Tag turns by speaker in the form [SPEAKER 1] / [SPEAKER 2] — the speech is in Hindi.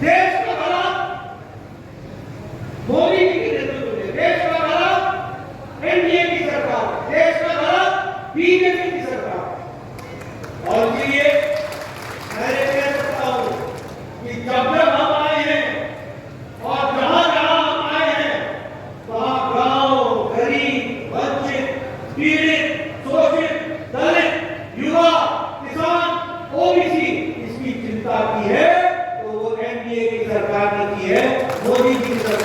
[SPEAKER 1] देश का भला मोदी जी के नेतृत्व में, देश का भला एनडीए की सरकार, देश का भला बीजेपी की सरकार। और इसलिए मैं कह सकता हूं कि जब हम आए हैं और जहां जहां हम आए हैं वहां गांव, गरीब, वंचित, पीड़ित, शोषित, दलित, युवा, किसान, ओबीसी इसकी चिंता की है तो वो एनडीए की सरकार ने की है, मोदी जी की सरकार